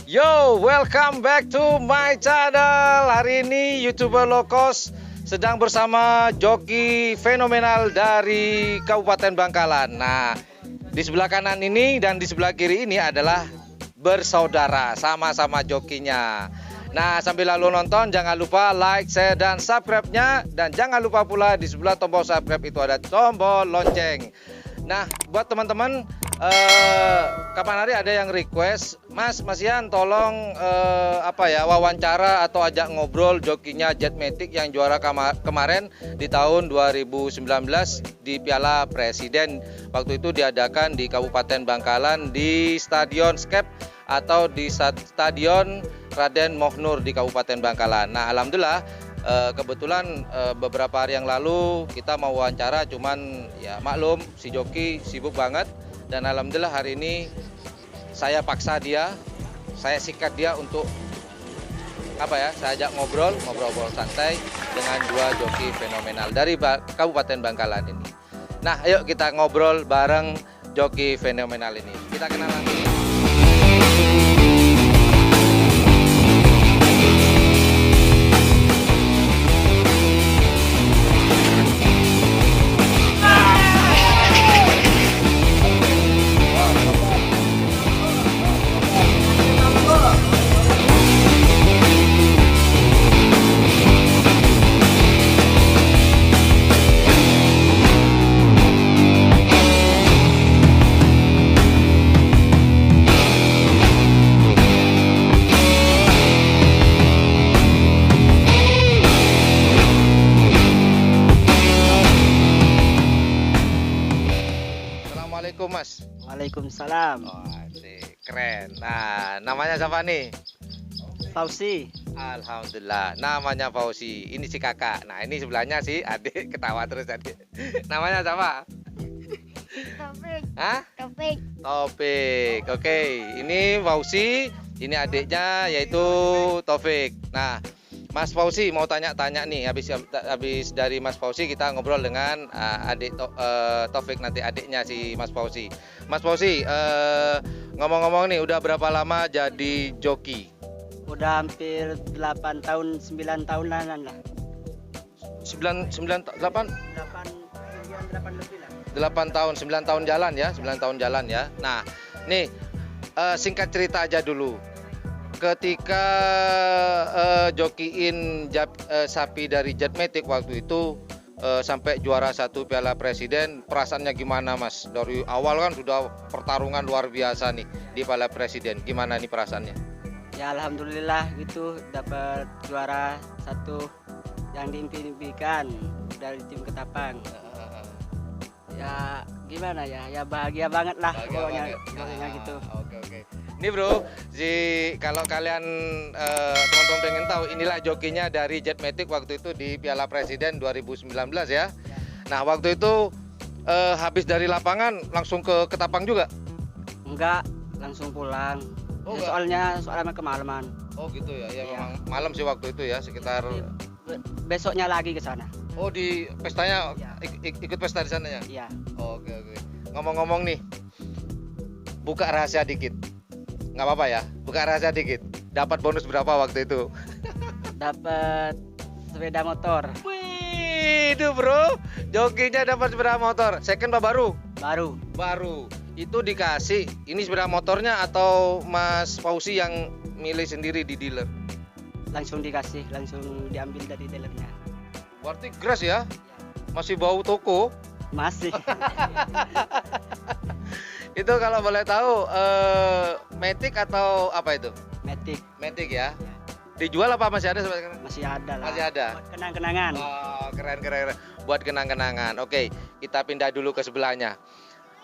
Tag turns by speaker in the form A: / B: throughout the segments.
A: Yo, welcome back to my channel. Hari ini YouTuber low cost sedang bersama joki fenomenal dari Kabupaten Bangkalan. Nah, di sebelah kanan ini dan di sebelah kiri ini adalah bersaudara, sama-sama jokinya. Nah, sambil lalu nonton jangan lupa like, share, dan subscribe-nya. Dan jangan lupa pula di sebelah tombol subscribe itu ada tombol lonceng. Nah, buat teman-teman, kapan hari ada yang request, Mas Ian tolong wawancara atau ajak ngobrol jokinya Jetmatic yang juara kemarin di tahun 2019 di Piala Presiden. Waktu itu diadakan di Kabupaten Bangkalan di Stadion Skep atau di Stadion Raden Moh Nur di Kabupaten Bangkalan. Nah, alhamdulillah kebetulan beberapa hari yang lalu kita mau wawancara, cuman ya maklum si joki sibuk banget, dan alhamdulillah hari ini saya paksa dia, saya sikat dia untuk saya ajak ngobrol santai dengan dua joki fenomenal dari Kabupaten Bangkalan ini. Nah, ayo kita ngobrol bareng joki fenomenal ini. Kita kenalan dulu. Assalamualaikum Mas.
B: Waalaikumsalam.
A: Oh, asik, keren. Nah, namanya siapa nih?
B: Fauzi.
A: Alhamdulillah, namanya Fauzi. Ini si kakak. Nah, ini sebelahnya si adik, ketawa terus adik. Namanya siapa?
C: Taufik.
A: Hah?
C: Taufik.
A: Taufik. Oke, ini Fauzi, ini adiknya yaitu Taufik. Nah, Mas Fauzi mau tanya-tanya nih, habis dari Mas Fauzi kita ngobrol dengan adik Taufik, nanti adiknya si Mas Fauzi. Mas Fauzi, ngomong-ngomong nih, udah berapa lama jadi joki?
B: Udah hampir 8 tahun, 9 tahunan lah.
A: 8
B: 8 lebih lah.
A: 8 tahun, 9 tahun jalan ya, 9 tahun jalan ya. Nah, nih singkat cerita aja dulu. Ketika jokiin sapi dari Jetmatic waktu itu sampai juara 1 Piala Presiden, perasaannya gimana Mas? Dari awal kan sudah pertarungan luar biasa nih di Piala Presiden. Gimana nih perasaannya?
B: Ya alhamdulillah gitu, dapat juara 1 yang diimpikan dari tim Ketapang. Ya gimana ya? Ya bahagia banget lah pokoknya gitu.
A: Oke. Ini bro, kalau kalian teman-teman pengen tahu, inilah jokinya dari Jetmatic waktu itu di Piala Presiden 2019 ya. Nah, waktu itu habis dari lapangan langsung ke Ketapang juga?
B: Enggak, langsung pulang.
A: Oh,
B: Ya, soalnya kemalaman.
A: Oh gitu ya, ya
B: Iya.
A: memang malam sih waktu itu ya, sekitar.
B: Besoknya lagi ke sana.
A: Oh, di pestanya
B: Iya.
A: ikut pesta di sana ya?
B: Iya.
A: Oke. Ngomong-ngomong nih, buka rahasia dikit. Nggak apa-apa ya, buka rahasia dikit. Dapat bonus berapa waktu itu?
B: Dapat sepeda motor
A: Wih, itu bro, jokinya dapat sepeda motor. Second apa baru?
B: baru.
A: Itu dikasih, ini sepeda motornya atau Mas Fauzi yang milih sendiri di dealer?
B: Langsung dikasih, langsung diambil dari dealernya.
A: Berarti grass ya? Masih bau toko?
B: Masih.
A: Itu kalau boleh tahu, Matic atau apa itu? Matic ya? Dijual apa masih ada sampai sekarang?
B: Masih ada lah.
A: Masih ada?
B: Buat kenang-kenangan.
A: Oh, keren. Buat kenang-kenangan. Oke, kita pindah dulu ke sebelahnya.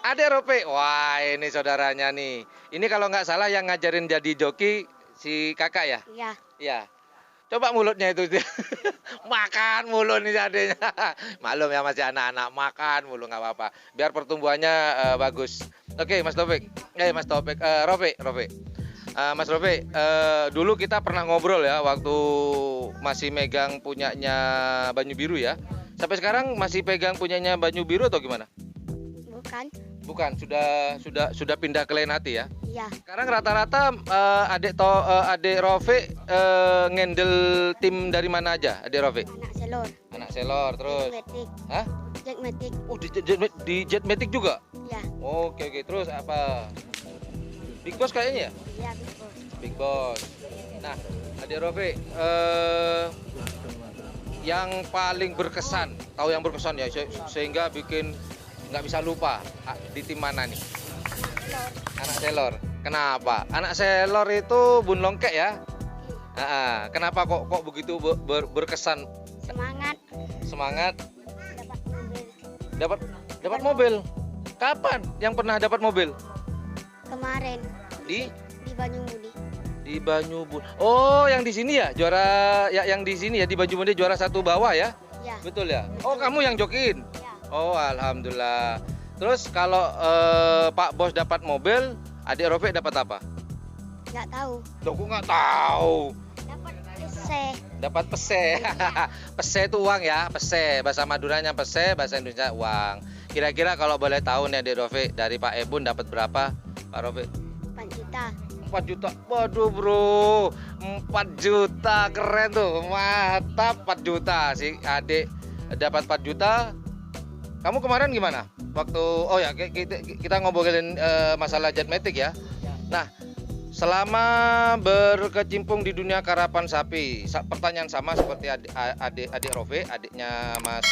A: Ada Rope. Wah, ini saudaranya nih. Ini kalau nggak salah yang ngajarin jadi joki si kakak ya?
C: Iya.
A: Iya. Coba mulutnya itu. Makan mulu nih adanya. Maklum ya, masih anak-anak, makan mulu nggak apa-apa. Biar pertumbuhannya bagus. Oke, Mas Taufik. Rope. Mas Rope, dulu kita pernah ngobrol ya waktu masih megang punyanya Banyu Biru ya. Sampai sekarang masih pegang punyanya Banyu Biru atau gimana?
C: Bukan.
A: Bukan, sudah pindah ke lain hati ya.
C: Iya.
A: Sekarang rata-rata adik Rofi ngendel tim dari mana aja, adik Rofi?
C: Anak selor.
A: Anak selor terus.
C: Jetmatic.
A: Hah?
C: Jetmatic.
A: Oh di Jetmatic juga?
C: Ya.
A: Oke terus apa? Big Boss kayaknya ya?
C: Iya, Big Boss.
A: Big Boss. Nah, adik Rofi, yang paling berkesan, tahu yang berkesan ya, sehingga bikin nggak bisa lupa di tim mana nih? Anak selor. Kenapa? Anak selor itu Bun Longkek ya? Kenapa kok begitu berkesan?
C: Semangat.
A: Semangat.
C: Dapat mobil.
A: Dapat mobil. Kapan yang pernah dapat mobil?
C: Kemarin
A: Di
C: Banyumudi.
A: di Banyubun. Oh, yang di sini ya? Juara ya, yang di sini ya, di Banyumudi juara 1 bawah ya?
C: Ya.
A: Betul ya? Oh, kamu yang jokin?
C: Ya.
A: Oh, alhamdulillah. Terus kalau Pak Bos dapat mobil, adik Rofi dapat apa?
C: Nggak tahu.
A: Loh, kok nggak tahu?
C: Dapat PC.
A: Dapat pese. Pese itu uang ya, pese. Bahasa Maduranya pese, bahasa Indonesia uang. Kira-kira kalau boleh tahu nih adik Rofi, dari Pak Ebun dapat berapa, Pak Rofi?
C: 4 juta.
A: 4 juta. Waduh bro, 4 juta, keren tuh, mantap. 4 juta sih adik dapat 4 juta. Kamu kemarin gimana? Waktu, oh ya, kita ngobrolin masalah Jetmatic ya. Nah, selama berkecimpung di dunia karapan sapi, pertanyaan sama seperti adik Rofi, adiknya Mas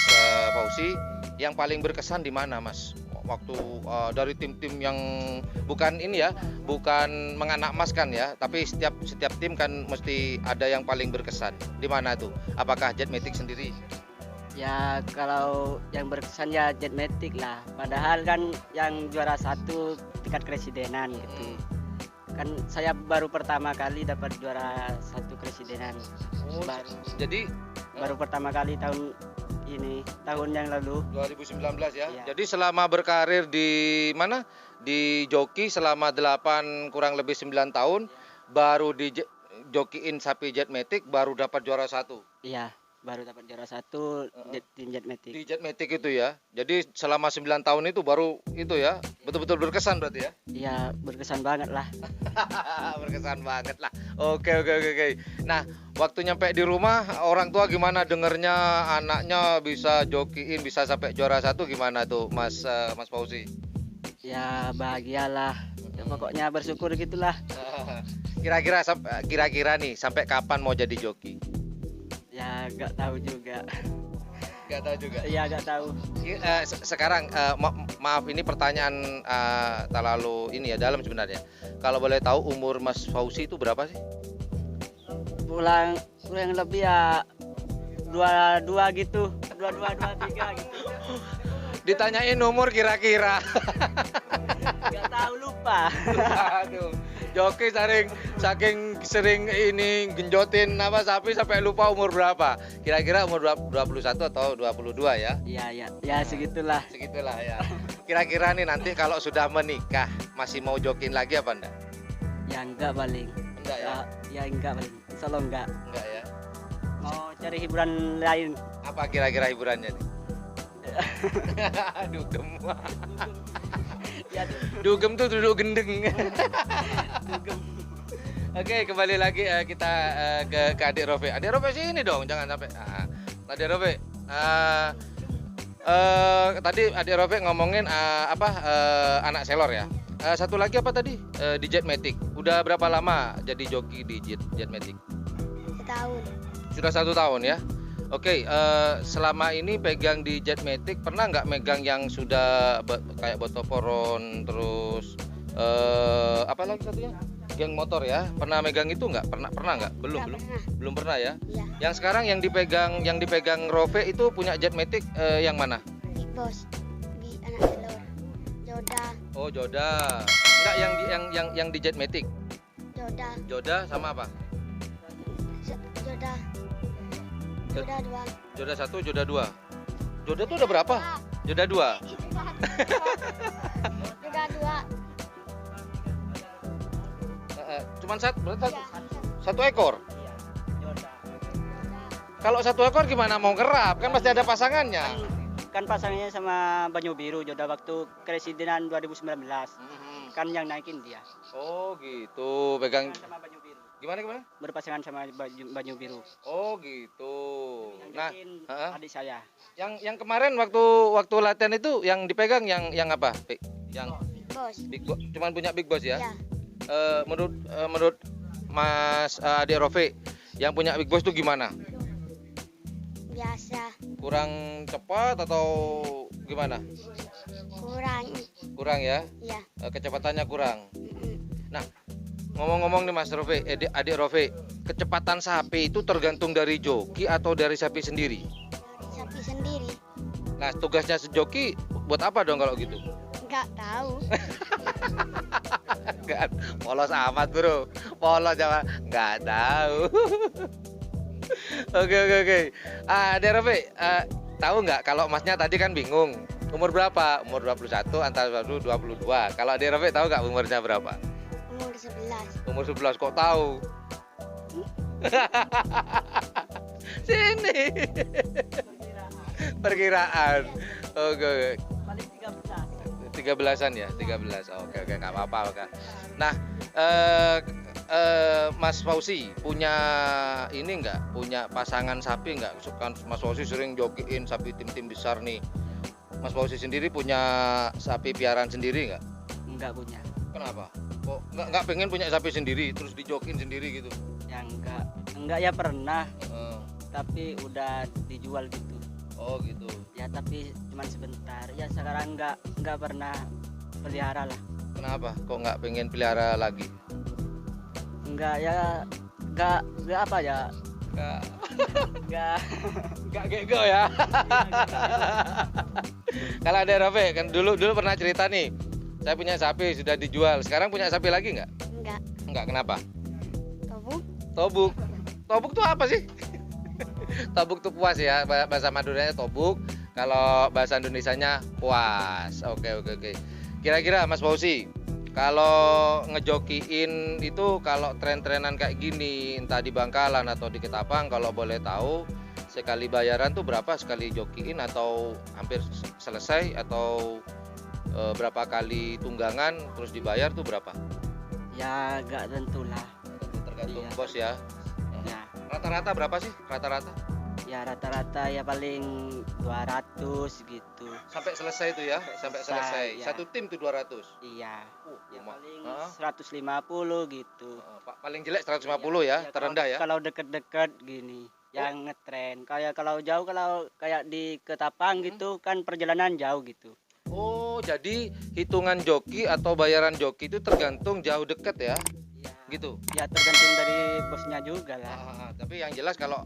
A: Fauzi, yang paling berkesan di mana Mas? Waktu dari tim-tim yang bukan ini ya, bukan menganakmaskan ya, tapi setiap tim kan mesti ada yang paling berkesan. Di mana tuh? Apakah Jetmatic sendiri?
B: Ya kalau yang berkesan ya Jetmatic lah. Padahal kan yang juara 1 tingkat kresidenan gitu. Kan saya baru pertama kali dapat juara 1 kresidenan.
A: Oh,
B: Baru.
A: jadi
B: Baru pertama kali tahun ini, tahun yang lalu.
A: 2019 ya.
B: Iya.
A: Jadi selama berkarir di mana? Di joki selama 8 kurang lebih 9 tahun, baru di jokiin sapi Jetmatic baru dapat juara 1.
B: Iya, baru dapat juara 1 tim Jetmatic.
A: Di Jetmatic itu ya. Jadi selama 9 tahun itu baru itu ya. Betul-betul berkesan berarti ya.
B: Iya, berkesan banget lah.
A: Berkesan banget lah. Oke. Nah, waktu nyampe di rumah, orang tua gimana dengernya anaknya bisa jokiin, bisa sampai juara 1, gimana tuh Mas Fauzi?
B: Ya bahagialah. Ya, pokoknya bersyukur gitulah.
A: Kira-kira nih sampai kapan mau jadi joki?
B: Ya nggak tahu juga.
A: Gak tahu juga.
B: Iya nggak tahu.
A: Sekarang maaf ini pertanyaan terlalu ini ya, dalam sebenarnya. Kalau boleh tahu umur Mas Fauzi itu berapa sih?
B: Kurang lebih ya 22 gitu. 23 gitu.
A: Ditanyain umur kira-kira.
B: Nggak tahu, lupa.
A: Aduh, joki saking sering ini genjotin apa sapi sampai lupa umur berapa. Kira-kira umur 21 atau 22 ya?
B: Iya, ya segitulah.
A: Segitulah ya. Kira-kira nih nanti kalau sudah menikah masih mau jokin lagi apa enggak?
B: Ya enggak paling.
A: Enggak ya?
B: Ya enggak paling. Solo enggak.
A: Enggak ya.
B: Mau cari hiburan lain.
A: Apa kira-kira hiburannya nih? Dugem.
B: Ya
A: Dugem tuh duduk gendeng.
B: dugem.
A: Oke, kembali lagi kita ke adik Rofi. Adik Rofi sini dong, jangan sampai. Adik Rofi, tadi adik Rofi ngomongin anak selor ya. Satu lagi apa tadi? Di Jetmatic. Udah berapa lama jadi joki di Jetmatic?
C: Setahun.
A: Sudah 1 tahun ya. Oke, selama ini pegang di Jetmatic, pernah nggak megang yang sudah kayak botoporon, terus apa lagi satunya? Geng motor ya? Pernah megang itu nggak? Pernah nggak? Belum. Belum pernah ya?
C: Iya.
A: Yang sekarang yang dipegang Rofi itu punya Jetmatic yang mana?
C: Big Boss. Di anak telur. Joda.
A: Oh, Joda. Enggak yang di Jetmatic.
C: Joda.
A: Joda sama apa?
C: Joda. Joda 2.
A: Joda 1, Joda 2. Joda tuh ada berapa? Joda 2.
C: Joda 2.
A: Cuman berarti
C: Iya.
A: satu ekor.
B: Iya, Joda.
A: Kalau 1 ekor gimana mau ngerap? Kan pasti ada pasangannya.
B: Kan pasangannya sama Banyu Biru Joda waktu kresidenan 2019. kan yang naikin dia.
A: Oh gitu, pegang
B: Sama baju biru.
A: gimana?
B: Berpasangan sama baju biru.
A: Oh gitu.
B: Yang
A: Nah,
B: naikin
A: heeh.
B: adik saya.
A: yang kemarin waktu latihan itu yang dipegang yang apa? Yang
C: Bos.
A: Big Boss, cuman punya Big Boss ya?
C: Ya.
A: Menurut Mas Adik Rofi, yang punya Big Boss itu gimana?
C: Biasa.
A: Kurang cepat atau gimana?
C: Kurang.
A: Kurang ya?
C: Ya.
A: Kecepatannya kurang.
C: Mm-mm.
A: Nah, ngomong-ngomong nih Mas Rofi, Adik Rofi, kecepatan sapi itu tergantung dari joki atau dari sapi sendiri?
C: Sapi sendiri.
A: Nah, tugasnya sejoki buat apa dong kalau gitu?
C: Nggak tahu.
A: Nggak, polos amat bro, polos apa? Nggak tahu. Oke. Adik Rofi, tahu nggak kalau Masnya tadi kan bingung, umur berapa? Umur 21, antara 22. Kalau Adik Rofi tahu nggak umurnya berapa?
C: Umur 11.
A: Umur 11 kok tahu? Sini. Perkiraan. Oke.
B: Paling 13.
A: 13-an ya, 13. Oke, nggak apa-apa. Oke. Nah, Mas Fauzi punya ini nggak? Punya pasangan sapi nggak? Kan Mas Fauzi sering jokiin sapi tim-tim besar nih. Mas Fauzi sendiri punya sapi piaraan sendiri nggak?
B: Enggak punya.
A: Kenapa? Kok nggak pengen punya sapi sendiri terus dijokin sendiri gitu?
B: Ya enggak ya pernah,
A: Heeh.
B: tapi udah dijual gitu.
A: Oh gitu.
B: Ya tapi cuma sebentar. Ya sekarang enggak pernah pelihara lah.
A: Kenapa? Kok nggak pengen pelihara lagi?
B: Enggak apa ya? Enggak.
A: Nggak gego ya? Kalau ada Rafe kan dulu pernah cerita nih, saya punya sapi sudah dijual. Sekarang punya sapi lagi nggak?
C: Nggak.
A: Nggak, kenapa?
C: Tobuk.
A: Tobuk tuh apa sih? Tobuk tuh puas ya, bahasa Maduranya tobuk. Kalau bahasa Indonesianya puas. Oke. Kira-kira Mas Fauzi, kalau ngejokiin itu kalau tren-trenan kayak gini, entah di Bangkalan atau di Ketapang, kalau boleh tahu sekali bayaran tuh berapa sekali jokiin, atau hampir selesai, atau berapa kali tunggangan terus dibayar tuh berapa?
B: Ya enggak tentu lah.
A: Tergantung
B: Iya.
A: bos ya.
B: Ya.
A: Rata-rata berapa sih? Rata-rata
B: Ya rata-rata ya paling 200 gitu.
A: sampai selesai itu ya, sampai selesai.
B: Ya.
A: Satu tim tuh 200.
B: Iya. Ya
A: Lumayan.
B: paling
A: Hah?
B: 150 gitu.
A: Paling jelek 150 ya, terendah ya.
B: Kalau deket-deket gini yang ngetren. Kayak kalau jauh, kalau kayak di Ketapang gitu kan perjalanan jauh gitu.
A: Oh, jadi hitungan joki atau bayaran joki itu tergantung jauh deket ya,
B: Ya,
A: gitu.
B: ya tergantung dari bosnya juga lah.
A: Tapi yang jelas kalau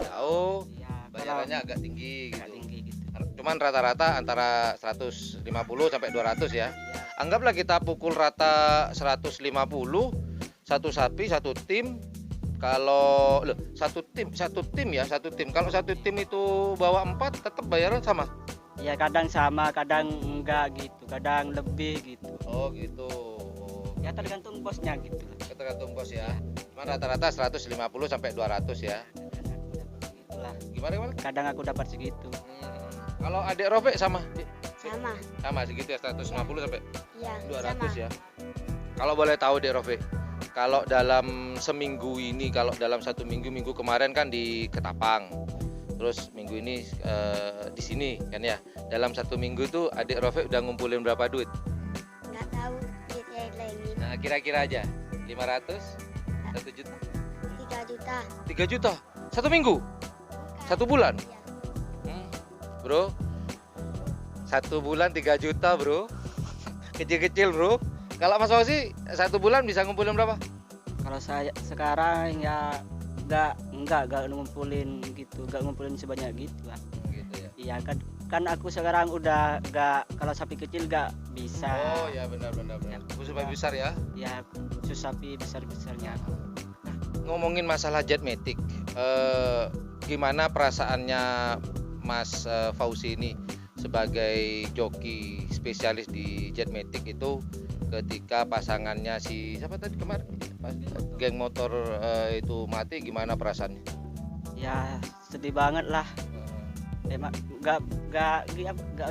A: jauh
B: Ya,
A: bayarannya agak tinggi
B: agak
A: gitu.
B: tinggi gitu.
A: Cuman rata-rata antara 150 sampai 200 ya.
B: Ya,
A: Anggaplah kita pukul rata 150, satu sapi satu tim. Kalau satu tim ya, satu tim. Kalau satu tim itu bawa 4, tetap bayaran sama.
B: ya kadang sama, kadang enggak gitu, kadang lebih gitu.
A: Oh gitu.
B: Ya tergantung bosnya gitu.
A: Tergantung bos ya. Cuman rata-rata 150 sampai 200 ya.
B: Itulah.
A: Gimana?
B: Kadang aku dapat segitu.
A: Kalau adik Rofe sama?
C: Sama.
A: Sama segitu ya, 150 sampai
C: Ya.
A: 200
C: Sama.
A: ya. Kalau boleh tahu deh Rofe, kalau dalam seminggu ini, kalau dalam satu minggu kemarin kan di Ketapang, terus minggu ini di sini kan ya. Dalam satu minggu tuh adik Rofe udah ngumpulin berapa duit?
C: Nggak tahu duitnya lagi.
A: Nah kira-kira aja 500, 1 juta,
C: 3 juta.
A: 3 juta satu minggu,
C: Bukan.
A: satu bulan.
C: Ya.
A: Bro, satu bulan 3 juta bro, kecil-kecil bro. Kalau Mas Fauzi satu bulan bisa ngumpulin berapa?
B: Kalau saya sekarang ya enggak ngumpulin gitu, enggak ngumpulin sebanyak gitu lah.
A: Gitu ya.
B: Iya kan aku sekarang udah enggak, kalau sapi kecil enggak bisa.
A: Oh ya benar. Khusus sapi besar ya.
B: Ya khusus sapi besar-besarnya.
A: Ngomongin masalah Jetmatic, gimana perasaannya Mas Fauzi ini sebagai joki spesialis di Jetmatic itu ketika pasangannya si siapa tadi kemarin pas geng motor itu mati, gimana perasaannya?
B: Ya sedih banget lah. Enggak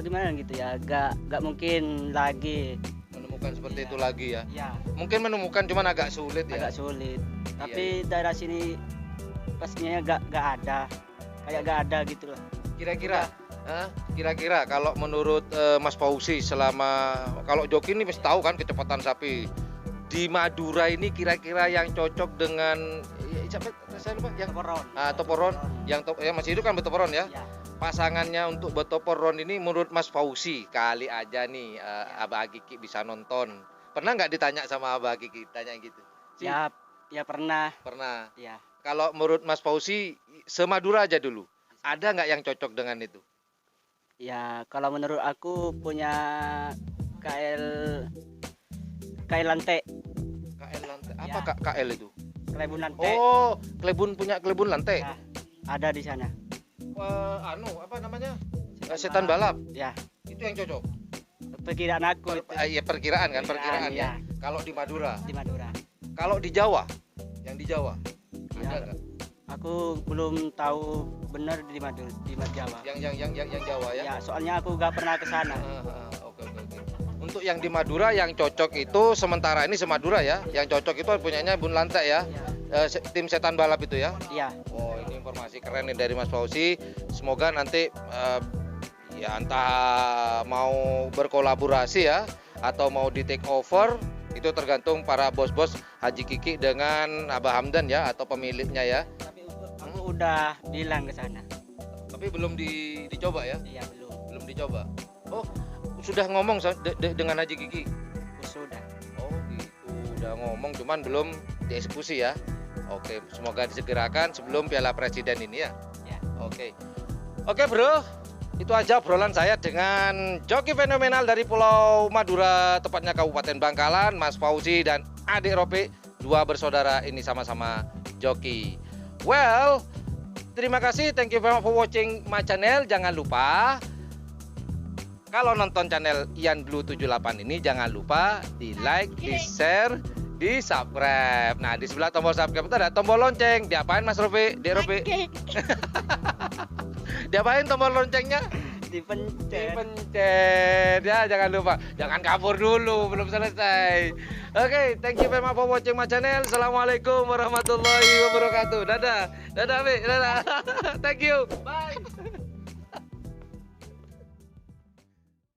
B: gimana gitu ya, enggak mungkin lagi.
A: Menemukan bukan seperti
B: Iya.
A: itu lagi ya.
B: Ya,
A: Mungkin menemukan cuman agak sulit ya.
B: agak sulit. Tapi daerah sini pastinya gak ada. Kayak gak ada gitu lah.
A: Kira-kira kira-kira kalau menurut Mas Fauzi, selama kalau joki ini mesti tahu kan kecepatan sapi di Madura ini, kira-kira yang cocok dengan siapa saya lupa yang
B: Toporon.
A: Toporon yang masih itu kan Betoporon ya.
B: Ya.
A: Pasangannya untuk Betoporon ini menurut Mas Fauzi, kali aja nih Abah Kiki bisa nonton. Pernah nggak ditanya sama Abah Kiki tanya gitu?
B: Ya pernah.
A: Pernah.
B: Ya.
A: Kalau menurut Mas Fauzi, semadura aja dulu. Ada nggak yang cocok dengan itu?
B: Ya, kalau menurut aku punya KL Lantai,
A: KL Lantai.
B: Ya.
A: Apa KL itu?
B: Klebun Lantai.
A: Oh, punya Klebun Lantai.
B: Ya, ada di sana.
A: Apa namanya? Setan balap.
B: Ya,
A: Itu yang cocok.
B: perkiraan aku itu
A: Ya perkiraan kan, perkiraan
B: Perkiraan,
A: ya. Kalau di Madura.
B: di Madura.
A: Kalau di Jawa, yang di Jawa
B: Ya.
A: ada nggak?
B: Aku belum tahu benar di Jawa.
A: Yang Jawa ya?
B: Ya, soalnya aku gak pernah ke sana.
A: Oke. Untuk yang di Madura yang cocok itu sementara ini semadura ya. Yang cocok itu punyanya Bun Lantai ya. Tim setan balap itu ya.
B: Iya.
A: Oh, ini informasi keren nih dari Mas Fauzi. Semoga nanti ya entah mau berkolaborasi ya atau mau di take over, itu tergantung para bos-bos Haji Kiki dengan Abah Hamdan ya, atau pemiliknya ya.
B: Tapi aku udah bilang ke sana.
A: Tapi belum dicoba ya?
B: Iya, belum.
A: Belum dicoba. Oh, sudah ngomong dengan Haji Kiki?
B: Sudah.
A: Oh gitu, udah ngomong cuman belum dieksekusi ya. Oke, semoga disegerakan sebelum Piala Presiden ini ya.
B: Ya.
A: Oke bro, itu aja obrolan saya dengan joki fenomenal dari Pulau Madura, tepatnya Kabupaten Bangkalan, Mas Fauzi dan adik Ropi, dua bersaudara ini sama-sama joki. Well, terima kasih, thank you very much for watching my channel. Jangan lupa kalau nonton channel Ian Blue 78 ini, jangan lupa di like, di share, di subscribe. Nah, di sebelah tombol subscribe itu ada tombol lonceng. Diapain Mas Ropi? Dek Ropi? Diapain tombol loncengnya?
B: Dipencet.
A: Dipencet. Ya, jangan lupa. Jangan kabur dulu, belum selesai. Oke, thank you very much for watching my channel. Assalamualaikum warahmatullahi wabarakatuh. Dadah. Dadah, Bi. Dadah. Thank you. Bye.